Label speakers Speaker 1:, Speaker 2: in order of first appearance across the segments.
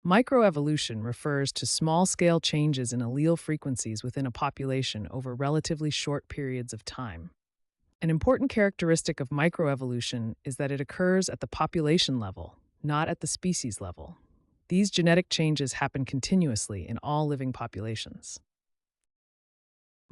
Speaker 1: Microevolution refers to small-scale changes in allele frequencies within a population over relatively short periods of time. An important characteristic of microevolution is that it occurs at the population level, not at the species level. These genetic changes happen continuously in all living populations.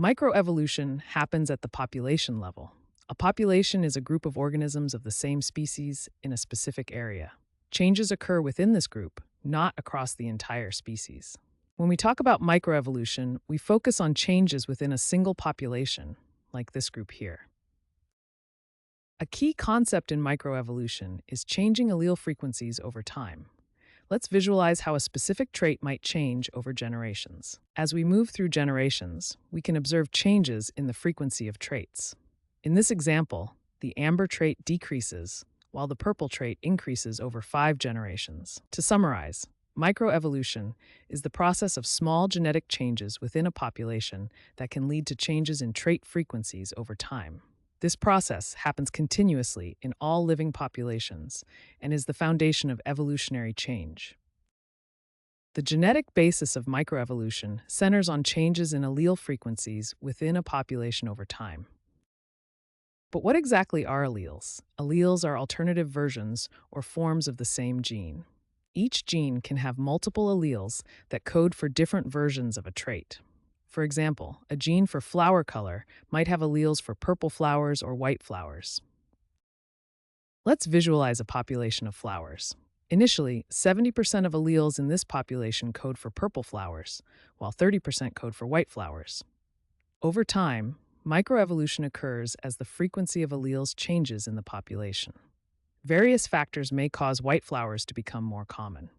Speaker 1: Microevolution happens at the population level. A population is a group of organisms of the same species in a specific area. Changes occur within this group, not across the entire species. When we talk about microevolution, we focus on changes within a single population, like this group here. A key concept in microevolution is changing allele frequencies over time. Let's visualize how a specific trait might change over generations. As we move through generations, we can observe changes in the frequency of traits. In this example, the amber trait decreases, while the purple trait increases over 5 generations. To summarize, microevolution is the process of small genetic changes within a population that can lead to changes in trait frequencies over time. This process happens continuously in all living populations and is the foundation of evolutionary change. The genetic basis of microevolution centers on changes in allele frequencies within a population over time. But what exactly are alleles? Alleles are alternative versions or forms of the same gene. Each gene can have multiple alleles that code for different versions of a trait. For example, a gene for flower color might have alleles for purple flowers or white flowers. Let's visualize a population of flowers. Initially, 70% of alleles in this population code for purple flowers, while 30% code for white flowers. Over time, microevolution occurs as the frequency of alleles changes in the population. Various factors may cause white flowers to become more common.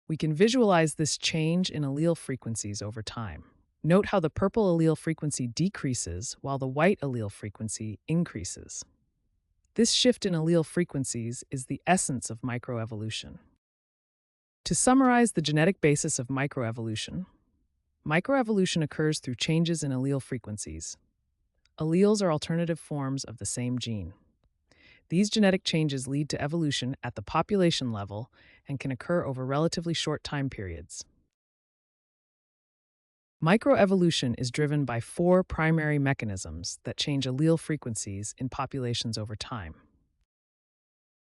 Speaker 1: We can visualize this change in allele frequencies over time. Note how the purple allele frequency decreases while the white allele frequency increases. This shift in allele frequencies is the essence of microevolution. To summarize the genetic basis of microevolution, microevolution occurs through changes in allele frequencies. Alleles are alternative forms of the same gene. These genetic changes lead to evolution at the population level and can occur over relatively short time periods. Microevolution is driven by 4 primary mechanisms that change allele frequencies in populations over time.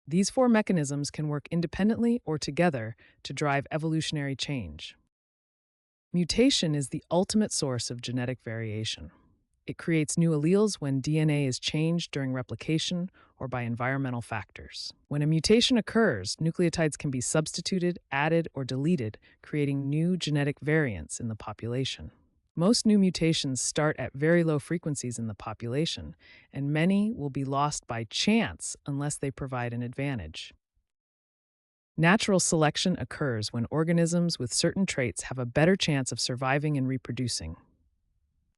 Speaker 1: These 4 mechanisms can work independently or together to drive evolutionary change. Mutation is the ultimate source of genetic variation. It creates new alleles when DNA is changed during replication or by environmental factors. When a mutation occurs, nucleotides can be substituted, added, or deleted, creating new genetic variants in the population. Most new mutations start at very low frequencies in the population, and many will be lost by chance unless they provide an advantage. Natural selection occurs when organisms with certain traits have a better chance of surviving and reproducing.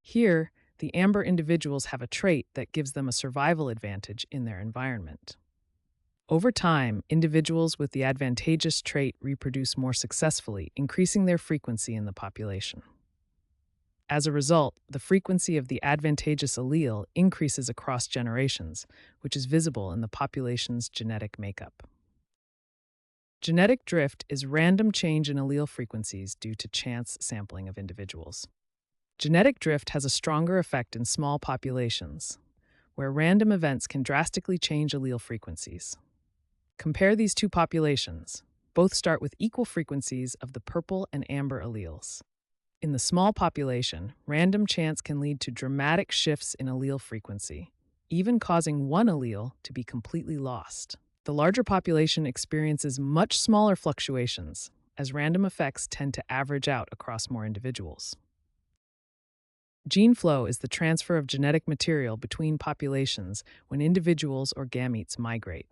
Speaker 1: Here, the amber individuals have a trait that gives them a survival advantage in their environment. Over time, individuals with the advantageous trait reproduce more successfully, increasing their frequency in the population. As a result, the frequency of the advantageous allele increases across generations, which is visible in the population's genetic makeup. Genetic drift is random change in allele frequencies due to chance sampling of individuals. Genetic drift has a stronger effect in small populations, where random events can drastically change allele frequencies. Compare these 2 populations. Both start with equal frequencies of the purple and amber alleles. In the small population, random chance can lead to dramatic shifts in allele frequency, even causing one allele to be completely lost. The larger population experiences much smaller fluctuations, as random effects tend to average out across more individuals. Gene flow is the transfer of genetic material between populations when individuals or gametes migrate.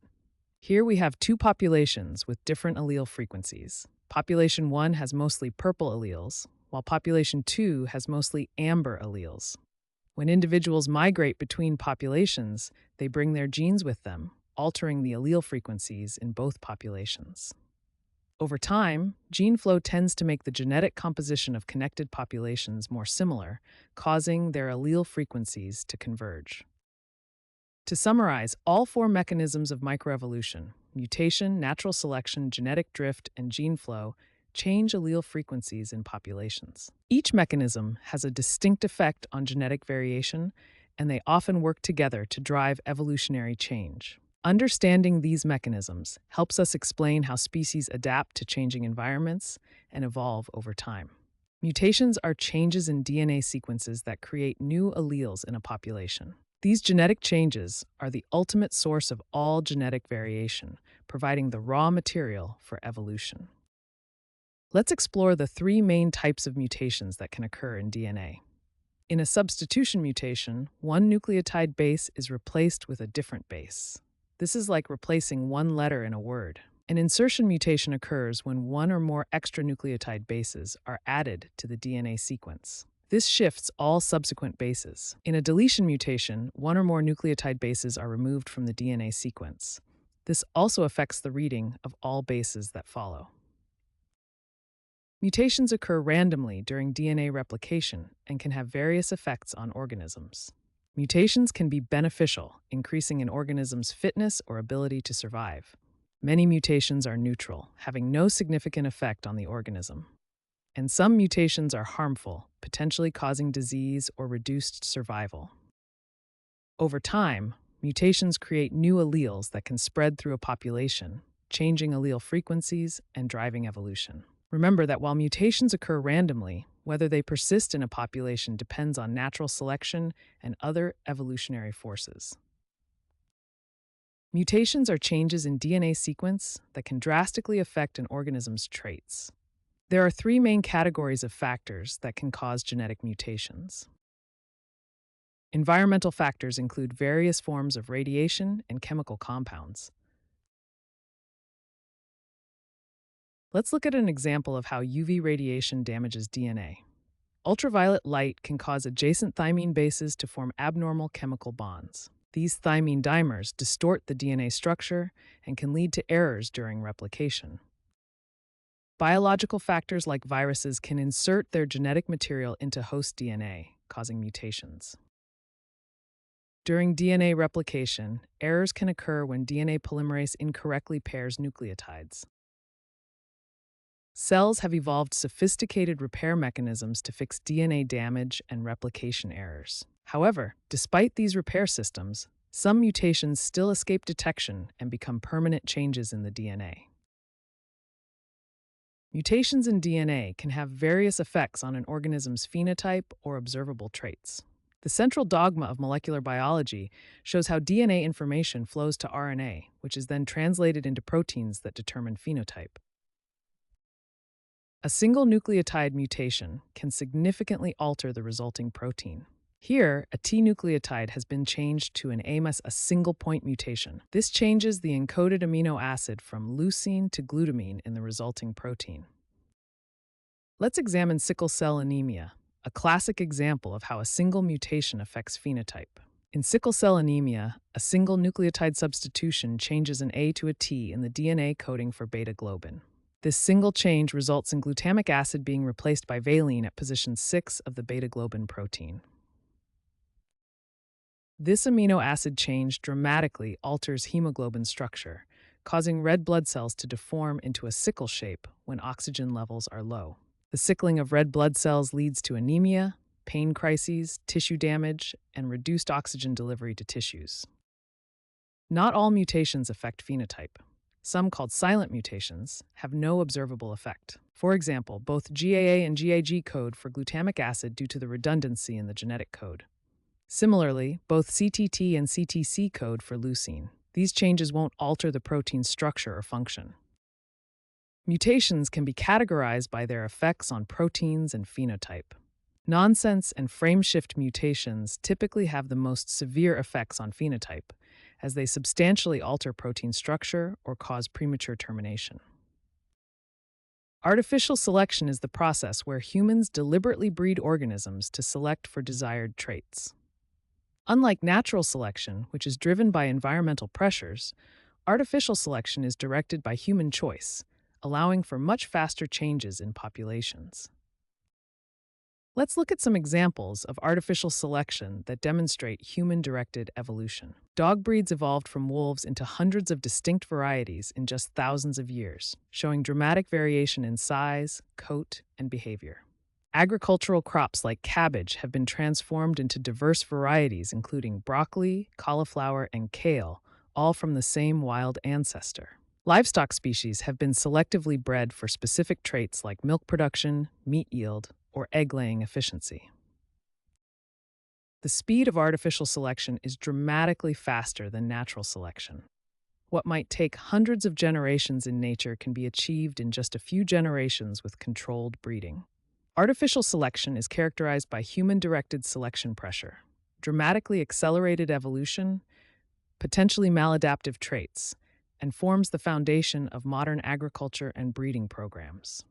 Speaker 1: Here we have 2 populations with different allele frequencies. Population 1 has mostly purple alleles, while population 2 has mostly amber alleles. When individuals migrate between populations, they bring their genes with them, altering the allele frequencies in both populations. Over time, gene flow tends to make the genetic composition of connected populations more similar, causing their allele frequencies to converge. To summarize all 4 mechanisms of microevolution, mutation, natural selection, genetic drift, and gene flow change allele frequencies in populations. Each mechanism has a distinct effect on genetic variation, and they often work together to drive evolutionary change. Understanding these mechanisms helps us explain how species adapt to changing environments and evolve over time. Mutations are changes in DNA sequences that create new alleles in a population. These genetic changes are the ultimate source of all genetic variation, providing the raw material for evolution. Let's explore the three main types of mutations that can occur in DNA. In a substitution mutation, one nucleotide base is replaced with a different base. This is like replacing one letter in a word. An insertion mutation occurs when one or more extra nucleotide bases are added to the DNA sequence. This shifts all subsequent bases. In a deletion mutation, one or more nucleotide bases are removed from the DNA sequence. This also affects the reading of all bases that follow. Mutations occur randomly during DNA replication and can have various effects on organisms. Mutations can be beneficial, increasing an organism's fitness or ability to survive. Many mutations are neutral, having no significant effect on the organism. And some mutations are harmful, potentially causing disease or reduced survival. Over time, mutations create new alleles that can spread through a population, changing allele frequencies and driving evolution. Remember that while mutations occur randomly, whether they persist in a population depends on natural selection and other evolutionary forces. Mutations are changes in DNA sequence that can drastically affect an organism's traits. There are three main categories of factors that can cause genetic mutations. Environmental factors include various forms of radiation and chemical compounds. Let's look at an example of how UV radiation damages DNA. Ultraviolet light can cause adjacent thymine bases to form abnormal chemical bonds. These thymine dimers distort the DNA structure and can lead to errors during replication. Biological factors like viruses can insert their genetic material into host DNA, causing mutations. During DNA replication, errors can occur when DNA polymerase incorrectly pairs nucleotides. Cells have evolved sophisticated repair mechanisms to fix DNA damage and replication errors. However, despite these repair systems, some mutations still escape detection and become permanent changes in the DNA. Mutations in DNA can have various effects on an organism's phenotype or observable traits. The central dogma of molecular biology shows how DNA information flows to RNA, which is then translated into proteins that determine phenotype. A single nucleotide mutation can significantly alter the resulting protein. Here, a T nucleotide has been changed to an AMOS, a single-point mutation. This changes the encoded amino acid from leucine to glutamine in the resulting protein. Let's examine sickle cell anemia, a classic example of how a single mutation affects phenotype. In sickle cell anemia, a single nucleotide substitution changes an A to a T in the DNA coding for beta-globin. This single change results in glutamic acid being replaced by valine at position 6 of the beta-globin protein. This amino acid change dramatically alters hemoglobin structure, causing red blood cells to deform into a sickle shape when oxygen levels are low. The sickling of red blood cells leads to anemia, pain crises, tissue damage, and reduced oxygen delivery to tissues. Not all mutations affect phenotype. Some, called silent mutations, have no observable effect. For example, both GAA and GAG code for glutamic acid due to the redundancy in the genetic code. Similarly, both CTT and CTC code for leucine. These changes won't alter the protein's structure or function. Mutations can be categorized by their effects on proteins and phenotype. Nonsense and frameshift mutations typically have the most severe effects on phenotype, as they substantially alter protein structure or cause premature termination. Artificial selection is the process where humans deliberately breed organisms to select for desired traits. Unlike natural selection, which is driven by environmental pressures, artificial selection is directed by human choice, allowing for much faster changes in populations. Let's look at some examples of artificial selection that demonstrate human-directed evolution. Dog breeds evolved from wolves into hundreds of distinct varieties in just thousands of years, showing dramatic variation in size, coat, and behavior. Agricultural crops like cabbage have been transformed into diverse varieties including broccoli, cauliflower, and kale, all from the same wild ancestor. Livestock species have been selectively bred for specific traits like milk production, meat yield, or egg-laying efficiency. The speed of artificial selection is dramatically faster than natural selection. What might take hundreds of generations in nature can be achieved in just a few generations with controlled breeding. Artificial selection is characterized by human-directed selection pressure, dramatically accelerated evolution, potentially maladaptive traits, and forms the foundation of modern agriculture and breeding programs.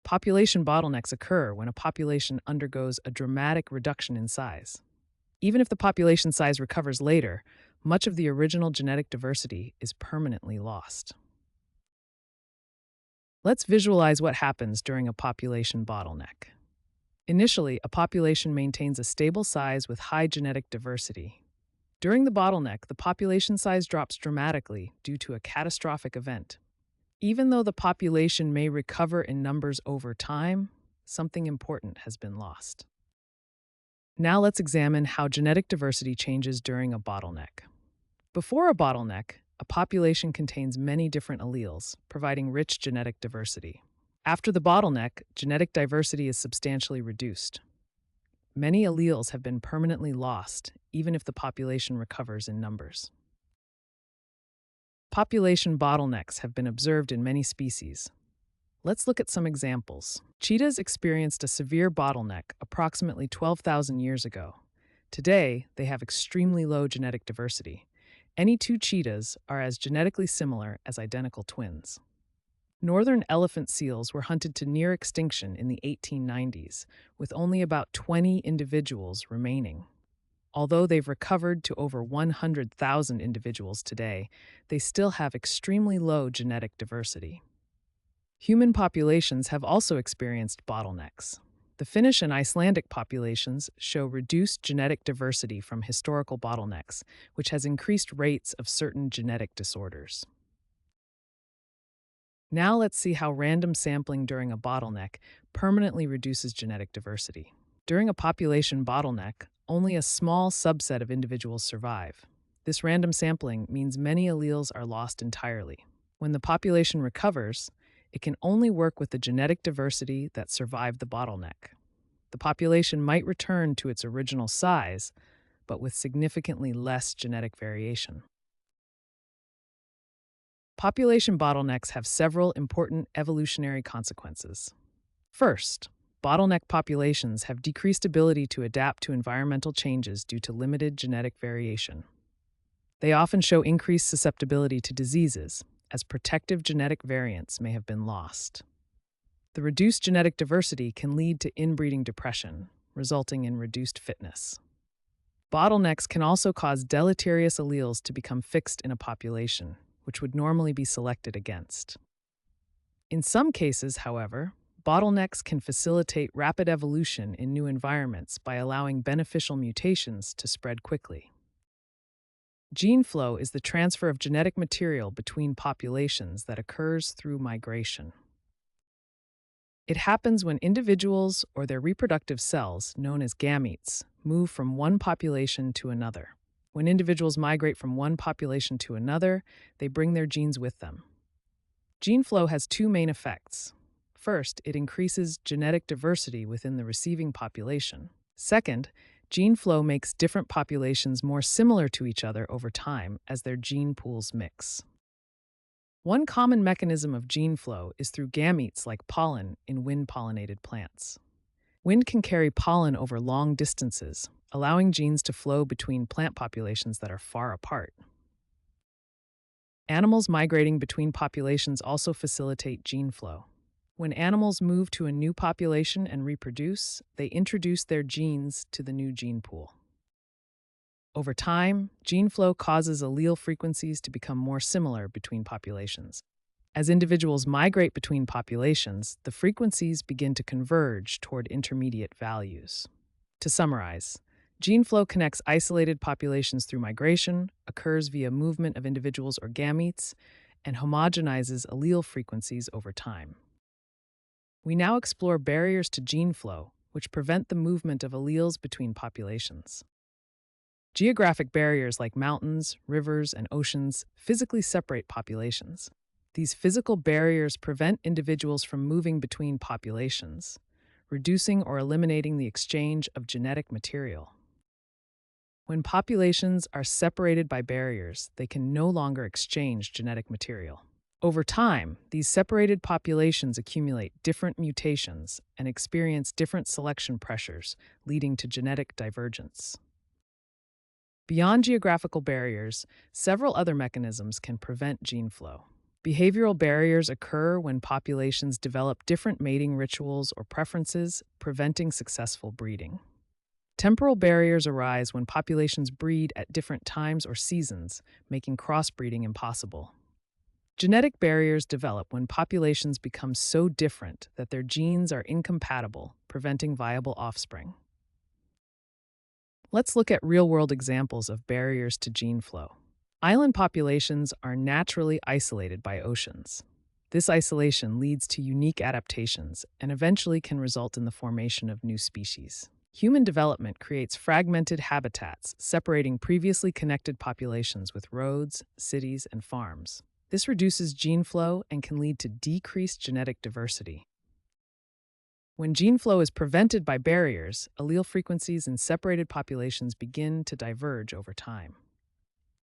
Speaker 1: Population bottlenecks occur when a population undergoes a dramatic reduction in size. Even if the population size recovers later, much of the original genetic diversity is permanently lost. Let's visualize what happens during a population bottleneck. Initially, a population maintains a stable size with high genetic diversity. During the bottleneck, the population size drops dramatically due to a catastrophic event. Even though the population may recover in numbers over time, something important has been lost. Now let's examine how genetic diversity changes during a bottleneck. Before a bottleneck, a population contains many different alleles, providing rich genetic diversity. After the bottleneck, genetic diversity is substantially reduced. Many alleles have been permanently lost, even if the population recovers in numbers. Population bottlenecks have been observed in many species. Let's look at some examples. Cheetahs experienced a severe bottleneck approximately 12,000 years ago. Today, they have extremely low genetic diversity. Any two cheetahs are as genetically similar as identical twins. Northern elephant seals were hunted to near extinction in the 1890s, with only about 20 individuals remaining. Although they've recovered to over 100,000 individuals today, they still have extremely low genetic diversity. Human populations have also experienced bottlenecks. The Finnish and Icelandic populations show reduced genetic diversity from historical bottlenecks, which has increased rates of certain genetic disorders. Now let's see how random sampling during a bottleneck permanently reduces genetic diversity. During a population bottleneck, only a small subset of individuals survive. This random sampling means many alleles are lost entirely. When the population recovers, it can only work with the genetic diversity that survived the bottleneck. The population might return to its original size, but with significantly less genetic variation. Population bottlenecks have several important evolutionary consequences. First, bottleneck populations have decreased ability to adapt to environmental changes due to limited genetic variation. They often show increased susceptibility to diseases, as protective genetic variants may have been lost. The reduced genetic diversity can lead to inbreeding depression, resulting in reduced fitness. Bottlenecks can also cause deleterious alleles to become fixed in a population, which would normally be selected against. In some cases, however, bottlenecks can facilitate rapid evolution in new environments by allowing beneficial mutations to spread quickly. Gene flow is the transfer of genetic material between populations that occurs through migration. It happens when individuals or their reproductive cells, known as gametes, move from one population to another. When individuals migrate from one population to another, they bring their genes with them. Gene flow has two main effects. First, it increases genetic diversity within the receiving population. Second, gene flow makes different populations more similar to each other over time as their gene pools mix. One common mechanism of gene flow is through gametes like pollen in wind-pollinated plants. Wind can carry pollen over long distances, allowing genes to flow between plant populations that are far apart. Animals migrating between populations also facilitate gene flow. When animals move to a new population and reproduce, they introduce their genes to the new gene pool. Over time, gene flow causes allele frequencies to become more similar between populations. As individuals migrate between populations, the frequencies begin to converge toward intermediate values. To summarize, gene flow connects isolated populations through migration, occurs via movement of individuals or gametes, and homogenizes allele frequencies over time. We now explore barriers to gene flow, which prevent the movement of alleles between populations. Geographic barriers like mountains, rivers, and oceans physically separate populations. These physical barriers prevent individuals from moving between populations, reducing or eliminating the exchange of genetic material. When populations are separated by barriers, they can no longer exchange genetic material. Over time, these separated populations accumulate different mutations and experience different selection pressures, leading to genetic divergence. Beyond geographical barriers, several other mechanisms can prevent gene flow. Behavioral barriers occur when populations develop different mating rituals or preferences, preventing successful breeding. Temporal barriers arise when populations breed at different times or seasons, making crossbreeding impossible. Genetic barriers develop when populations become so different that their genes are incompatible, preventing viable offspring. Let's look at real-world examples of barriers to gene flow. Island populations are naturally isolated by oceans. This isolation leads to unique adaptations and eventually can result in the formation of new species. Human development creates fragmented habitats, separating previously connected populations with roads, cities, and farms. This reduces gene flow and can lead to decreased genetic diversity. When gene flow is prevented by barriers, allele frequencies in separated populations begin to diverge over time.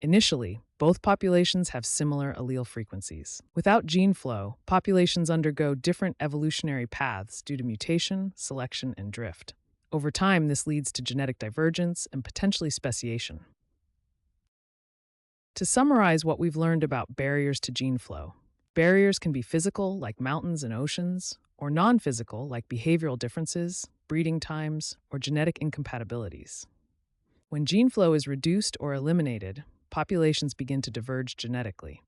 Speaker 1: Initially, both populations have similar allele frequencies. Without gene flow, populations undergo different evolutionary paths due to mutation, selection, and drift. Over time, this leads to genetic divergence and potentially speciation. To summarize what we've learned about barriers to gene flow, barriers can be physical, like mountains and oceans, or non-physical, like behavioral differences, breeding times, or genetic incompatibilities. When gene flow is reduced or eliminated, populations begin to diverge genetically.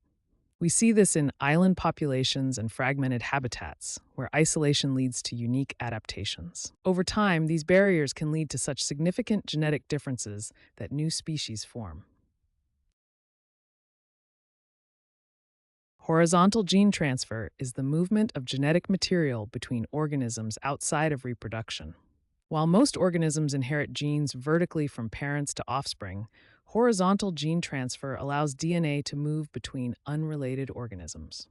Speaker 1: We see this in island populations and fragmented habitats, where isolation leads to unique adaptations. Over time, these barriers can lead to such significant genetic differences that new species form. Horizontal gene transfer is the movement of genetic material between organisms outside of reproduction. While most organisms inherit genes vertically from parents to offspring, horizontal gene transfer allows DNA to move between unrelated organisms.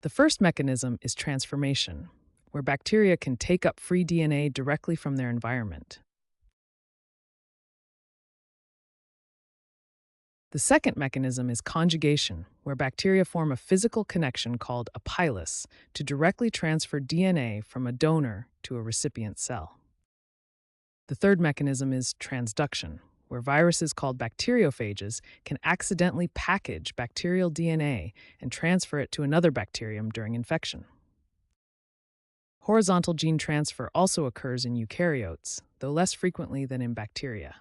Speaker 1: The first mechanism is transformation, where bacteria can take up free DNA directly from their environment. The second mechanism is conjugation, where bacteria form a physical connection called a pilus to directly transfer DNA from a donor to a recipient cell. The third mechanism is transduction, where viruses called bacteriophages can accidentally package bacterial DNA and transfer it to another bacterium during infection. Horizontal gene transfer also occurs in eukaryotes, though less frequently than in bacteria.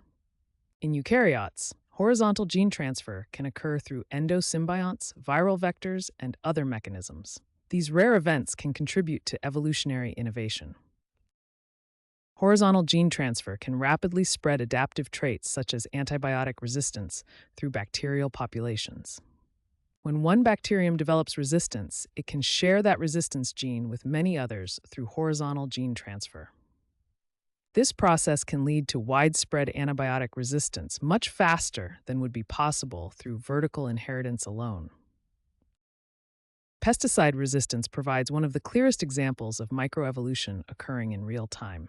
Speaker 1: In eukaryotes, horizontal gene transfer can occur through endosymbionts, viral vectors, and other mechanisms. These rare events can contribute to evolutionary innovation. Horizontal gene transfer can rapidly spread adaptive traits such as antibiotic resistance through bacterial populations. When one bacterium develops resistance, it can share that resistance gene with many others through horizontal gene transfer. This process can lead to widespread antibiotic resistance much faster than would be possible through vertical inheritance alone. Pesticide resistance provides one of the clearest examples of microevolution occurring in real time.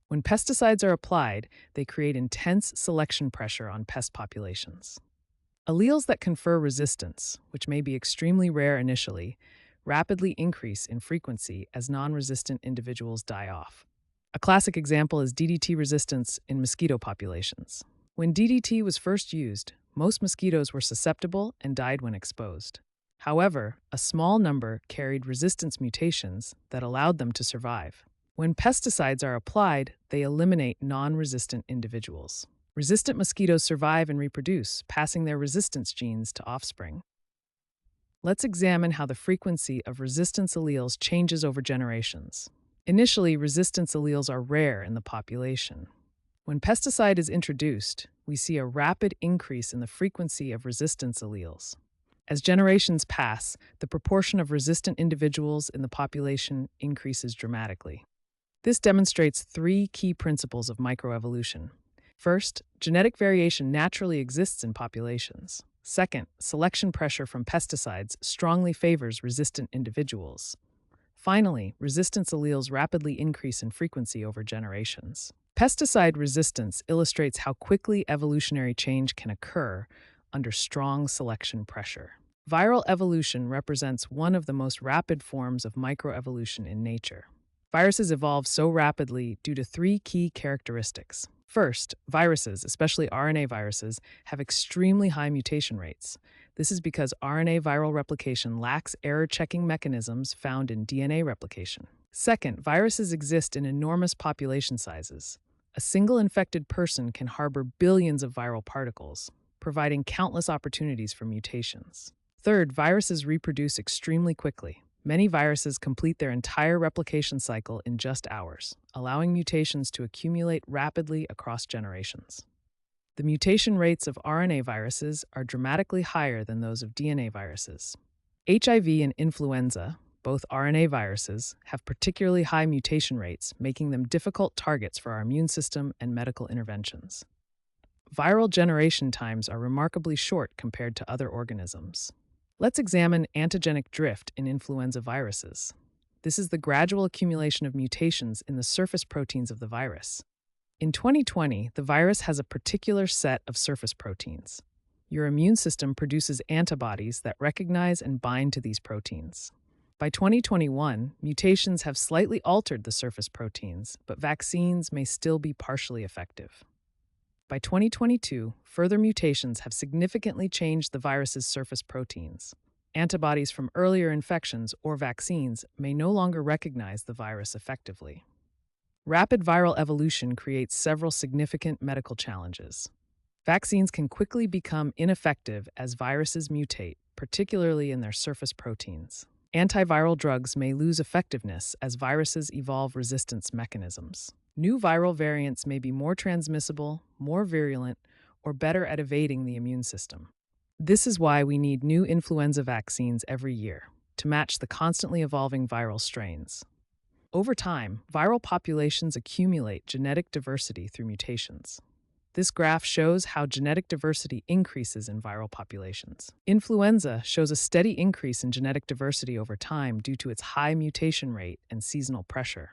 Speaker 1: When pesticides are applied, they create intense selection pressure on pest populations. Alleles that confer resistance, which may be extremely rare initially, rapidly increase in frequency as non-resistant individuals die off. A classic example is DDT resistance in mosquito populations. When DDT was first used, most mosquitoes were susceptible and died when exposed. However, a small number carried resistance mutations that allowed them to survive. When pesticides are applied, they eliminate non-resistant individuals. Resistant mosquitoes survive and reproduce, passing their resistance genes to offspring. Let's examine how the frequency of resistance alleles changes over generations. Initially, resistance alleles are rare in the population. When pesticide is introduced, we see a rapid increase in the frequency of resistance alleles. As generations pass, the proportion of resistant individuals in the population increases dramatically. This demonstrates three key principles of microevolution. First, genetic variation naturally exists in populations. Second, selection pressure from pesticides strongly favors resistant individuals. Finally, resistance alleles rapidly increase in frequency over generations. Pesticide resistance illustrates how quickly evolutionary change can occur under strong selection pressure. Viral evolution represents one of the most rapid forms of microevolution in nature. Viruses evolve so rapidly due to three key characteristics. First, viruses, especially RNA viruses, have extremely high mutation rates. This is because RNA viral replication lacks error-checking mechanisms found in DNA replication. Second, viruses exist in enormous population sizes. A single infected person can harbor billions of viral particles, providing countless opportunities for mutations. Third, viruses reproduce extremely quickly. Many viruses complete their entire replication cycle in just hours, allowing mutations to accumulate rapidly across generations. The mutation rates of RNA viruses are dramatically higher than those of DNA viruses. HIV and influenza, both RNA viruses, have particularly high mutation rates, making them difficult targets for our immune system and medical interventions. Viral generation times are remarkably short compared to other organisms. Let's examine antigenic drift in influenza viruses. This is the gradual accumulation of mutations in the surface proteins of the virus. In 2020, the virus has a particular set of surface proteins. Your immune system produces antibodies that recognize and bind to these proteins. By 2021, mutations have slightly altered the surface proteins, but vaccines may still be partially effective. By 2022, further mutations have significantly changed the virus's surface proteins. Antibodies from earlier infections or vaccines may no longer recognize the virus effectively. Rapid viral evolution creates several significant medical challenges. Vaccines can quickly become ineffective as viruses mutate, particularly in their surface proteins. Antiviral drugs may lose effectiveness as viruses evolve resistance mechanisms. New viral variants may be more transmissible, more virulent, or better at evading the immune system. This is why we need new influenza vaccines every year, to match the constantly evolving viral strains. Over time, viral populations accumulate genetic diversity through mutations. This graph shows how genetic diversity increases in viral populations. Influenza shows a steady increase in genetic diversity over time due to its high mutation rate and seasonal pressure.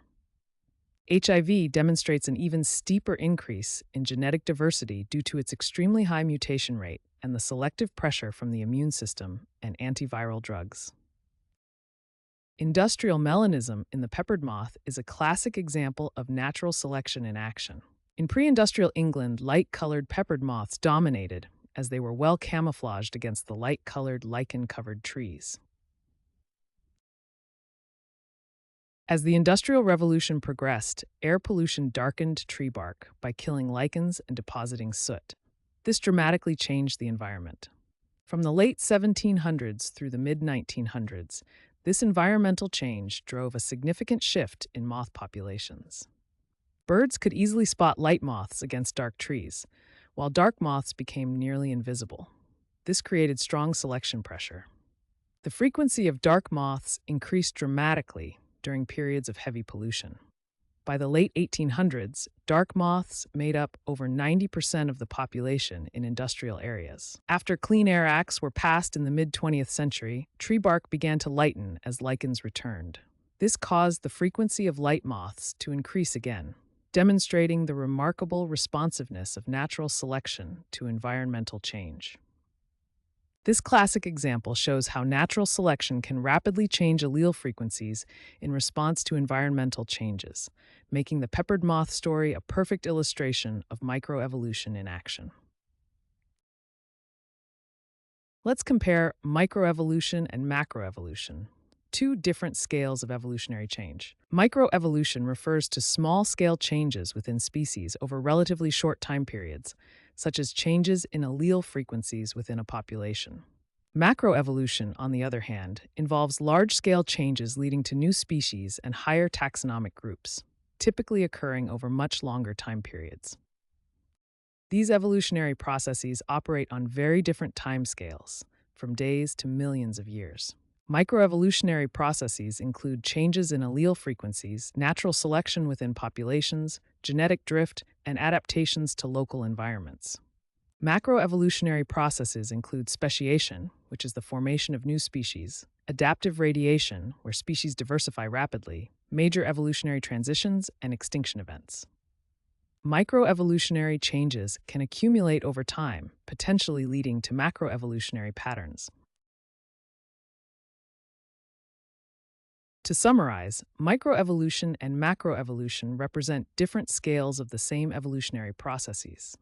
Speaker 1: HIV demonstrates an even steeper increase in genetic diversity due to its extremely high mutation rate and the selective pressure from the immune system and antiviral drugs. Industrial melanism in the peppered moth is a classic example of natural selection in action. In pre-industrial England, light-colored peppered moths dominated, as they were well camouflaged against the light-colored lichen-covered trees. As the Industrial Revolution progressed, air pollution darkened tree bark by killing lichens and depositing soot. This dramatically changed the environment. From the late 1700s through the mid-1900s, this environmental change drove a significant shift in moth populations. Birds could easily spot light moths against dark trees, while dark moths became nearly invisible. This created strong selection pressure. The frequency of dark moths increased dramatically during periods of heavy pollution. By the late 1800s, dark moths made up over 90% of the population in industrial areas. After Clean Air Acts were passed in the mid-20th century, tree bark began to lighten as lichens returned. This caused the frequency of light moths to increase again, demonstrating the remarkable responsiveness of natural selection to environmental change. This classic example shows how natural selection can rapidly change allele frequencies in response to environmental changes, making the peppered moth story a perfect illustration of microevolution in action. Let's compare microevolution and macroevolution, two different scales of evolutionary change. Microevolution refers to small-scale changes within species over relatively short time periods, such as changes in allele frequencies within a population. Macroevolution, on the other hand, involves large-scale changes leading to new species and higher taxonomic groups, typically occurring over much longer time periods. These evolutionary processes operate on very different timescales, from days to millions of years. Microevolutionary processes include changes in allele frequencies, natural selection within populations, genetic drift, and adaptations to local environments. Macroevolutionary processes include speciation, which is the formation of new species, adaptive radiation, where species diversify rapidly, major evolutionary transitions, and extinction events. Microevolutionary changes can accumulate over time, potentially leading to macroevolutionary patterns. To summarize, microevolution and macroevolution represent different scales of the same evolutionary processes.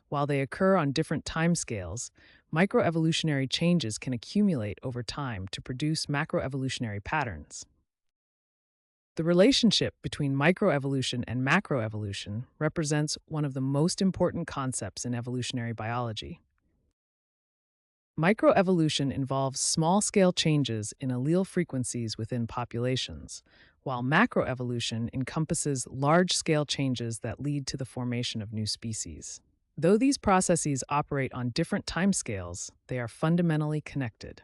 Speaker 1: While they occur on different timescales, microevolutionary changes can accumulate over time to produce macroevolutionary patterns. The relationship between microevolution and macroevolution represents one of the most important concepts in evolutionary biology. Microevolution involves small-scale changes in allele frequencies within populations, while macroevolution encompasses large-scale changes that lead to the formation of new species. Though these processes operate on different timescales, they are fundamentally connected.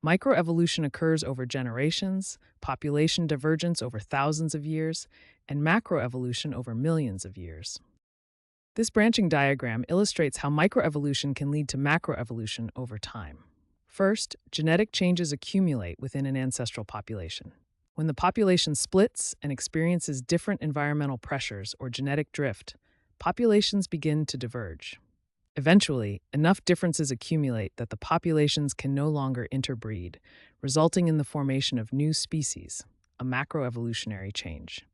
Speaker 1: Microevolution occurs over generations, population divergence over thousands of years, and macroevolution over millions of years. This branching diagram illustrates how microevolution can lead to macroevolution over time. First, genetic changes accumulate within an ancestral population. When the population splits and experiences different environmental pressures or genetic drift, populations begin to diverge. Eventually, enough differences accumulate that the populations can no longer interbreed, resulting in the formation of new species, a macroevolutionary change.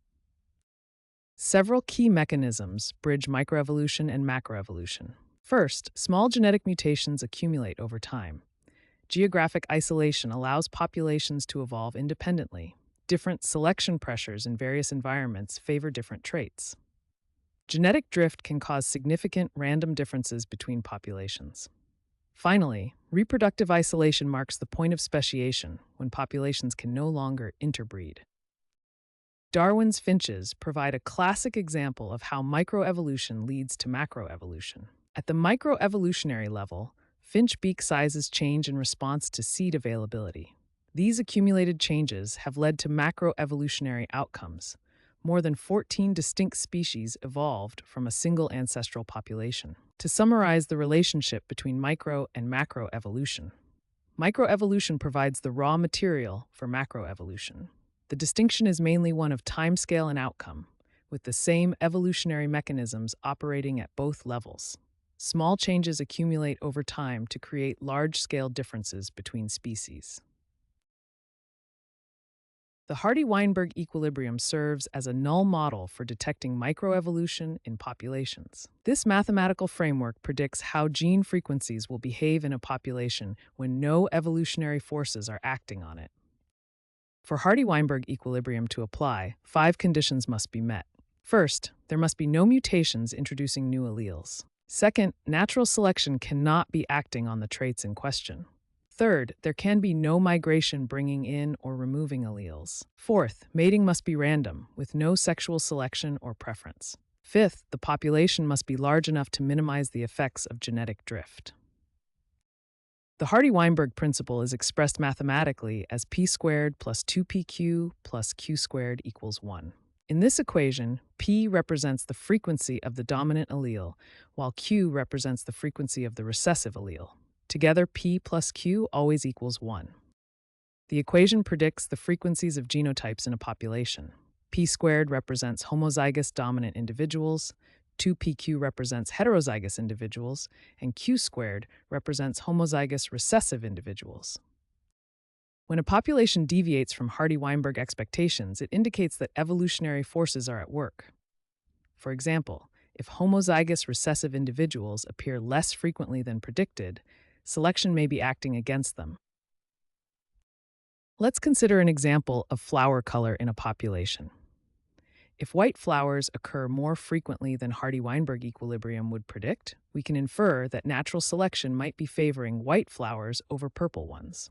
Speaker 1: Several key mechanisms bridge microevolution and macroevolution. First, small genetic mutations accumulate over time. Geographic isolation allows populations to evolve independently. Different selection pressures in various environments favor different traits. Genetic drift can cause significant random differences between populations. Finally, reproductive isolation marks the point of speciation, when populations can no longer interbreed. Darwin's finches provide a classic example of how microevolution leads to macroevolution. At the microevolutionary level, finch beak sizes change in response to seed availability. These accumulated changes have led to macroevolutionary outcomes. More than 14 distinct species evolved from a single ancestral population. To summarize the relationship between micro and macroevolution, microevolution provides the raw material for macroevolution. The distinction is mainly one of timescale and outcome, with the same evolutionary mechanisms operating at both levels. Small changes accumulate over time to create large-scale differences between species. The Hardy-Weinberg equilibrium serves as a null model for detecting microevolution in populations. This mathematical framework predicts how gene frequencies will behave in a population when no evolutionary forces are acting on it. For Hardy-Weinberg equilibrium to apply, 5 conditions must be met. First, there must be no mutations introducing new alleles. Second, natural selection cannot be acting on the traits in question. Third, there can be no migration bringing in or removing alleles. Fourth, mating must be random, with no sexual selection or preference. Fifth, the population must be large enough to minimize the effects of genetic drift. The Hardy-Weinberg principle is expressed mathematically as p squared plus 2pq plus q squared equals 1. In this equation, p represents the frequency of the dominant allele, while q represents the frequency of the recessive allele. Together, p plus q always equals 1. The equation predicts the frequencies of genotypes in a population. P squared represents homozygous dominant individuals, 2pq represents heterozygous individuals, and q squared represents homozygous recessive individuals. When a population deviates from Hardy-Weinberg expectations, it indicates that evolutionary forces are at work. For example, if homozygous recessive individuals appear less frequently than predicted, selection may be acting against them. Let's consider an example of flower color in a population. If white flowers occur more frequently than Hardy-Weinberg equilibrium would predict, we can infer that natural selection might be favoring white flowers over purple ones.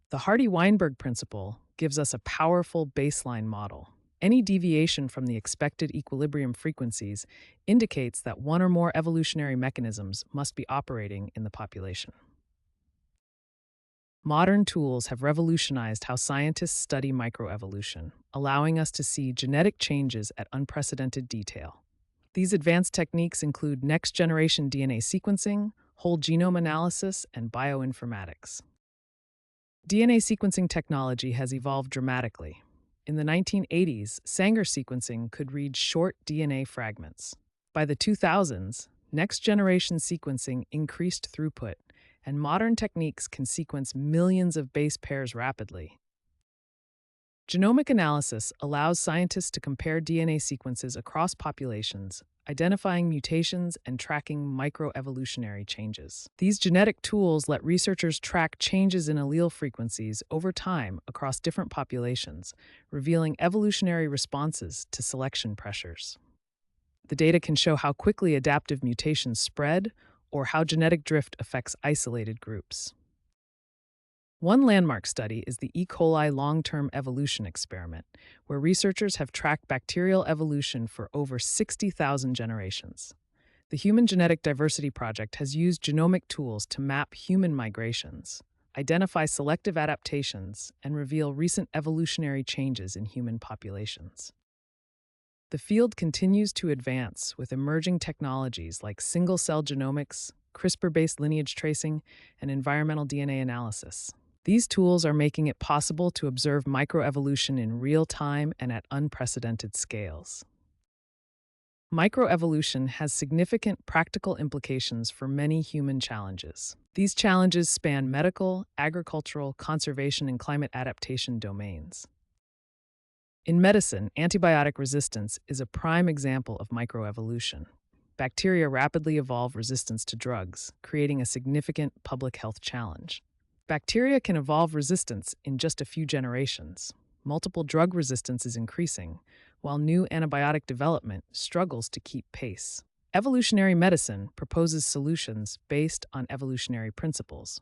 Speaker 1: The Hardy-Weinberg principle gives us a powerful baseline model. Any deviation from the expected equilibrium frequencies indicates that one or more evolutionary mechanisms must be operating in the population. Modern tools have revolutionized how scientists study microevolution, allowing us to see genetic changes at unprecedented detail. These advanced techniques include next-generation DNA sequencing, whole genome analysis, and bioinformatics. DNA sequencing technology has evolved dramatically. In the 1980s, Sanger sequencing could read short DNA fragments. By the 2000s, next-generation sequencing increased throughput, and modern techniques can sequence millions of base pairs rapidly. Genomic analysis allows scientists to compare DNA sequences across populations, identifying mutations and tracking microevolutionary changes. These genetic tools let researchers track changes in allele frequencies over time across different populations, revealing evolutionary responses to selection pressures. The data can show how quickly adaptive mutations spread or how genetic drift affects isolated groups. One landmark study is the E. coli long-term evolution experiment, where researchers have tracked bacterial evolution for over 60,000 generations. The Human Genetic Diversity Project has used genomic tools to map human migrations, identify selective adaptations, and reveal recent evolutionary changes in human populations. The field continues to advance with emerging technologies like single-cell genomics, CRISPR-based lineage tracing, and environmental DNA analysis. These tools are making it possible to observe microevolution in real time and at unprecedented scales. Microevolution has significant practical implications for many human challenges. These challenges span medical, agricultural, conservation, and climate adaptation domains. In medicine, antibiotic resistance is a prime example of microevolution. Bacteria rapidly evolve resistance to drugs, creating a significant public health challenge. Bacteria can evolve resistance in just a few generations. Multiple drug resistance is increasing, while new antibiotic development struggles to keep pace. Evolutionary medicine proposes solutions based on evolutionary principles.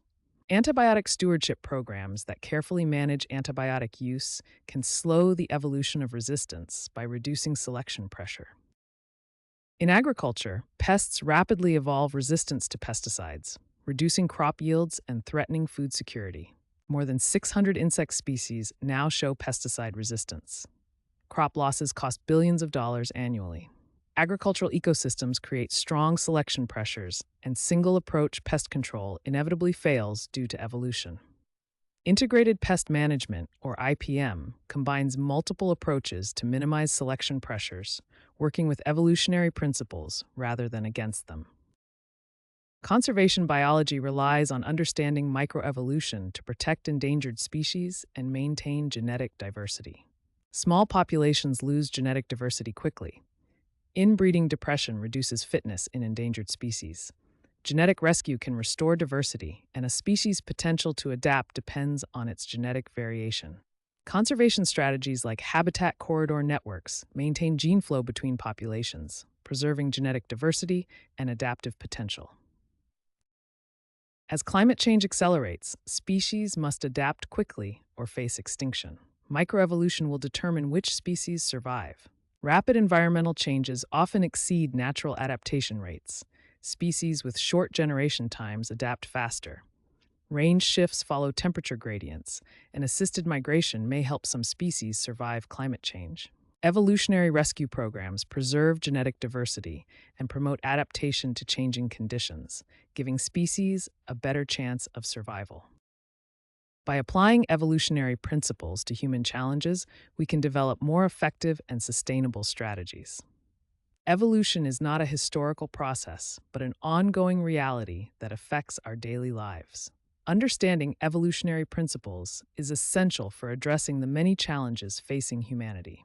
Speaker 1: Antibiotic stewardship programs that carefully manage antibiotic use can slow the evolution of resistance by reducing selection pressure. In agriculture, pests rapidly evolve resistance to pesticides, reducing crop yields and threatening food security. More than 600 insect species now show pesticide resistance. Crop losses cost billions of dollars annually. Agricultural ecosystems create strong selection pressures, and single-approach pest control inevitably fails due to evolution. Integrated pest management, or IPM, combines multiple approaches to minimize selection pressures, working with evolutionary principles rather than against them. Conservation biology relies on understanding microevolution to protect endangered species and maintain genetic diversity. Small populations lose genetic diversity quickly. Inbreeding depression reduces fitness in endangered species. Genetic rescue can restore diversity, and a species' potential to adapt depends on its genetic variation. Conservation strategies like habitat corridor networks maintain gene flow between populations, preserving genetic diversity and adaptive potential. As climate change accelerates, species must adapt quickly or face extinction. Microevolution will determine which species survive. Rapid environmental changes often exceed natural adaptation rates. Species with short generation times adapt faster. Range shifts follow temperature gradients, and assisted migration may help some species survive climate change. Evolutionary rescue programs preserve genetic diversity and promote adaptation to changing conditions, giving species a better chance of survival. By applying evolutionary principles to human challenges, we can develop more effective and sustainable strategies. Evolution is not a historical process, but an ongoing reality that affects our daily lives. Understanding evolutionary principles is essential for addressing the many challenges facing humanity.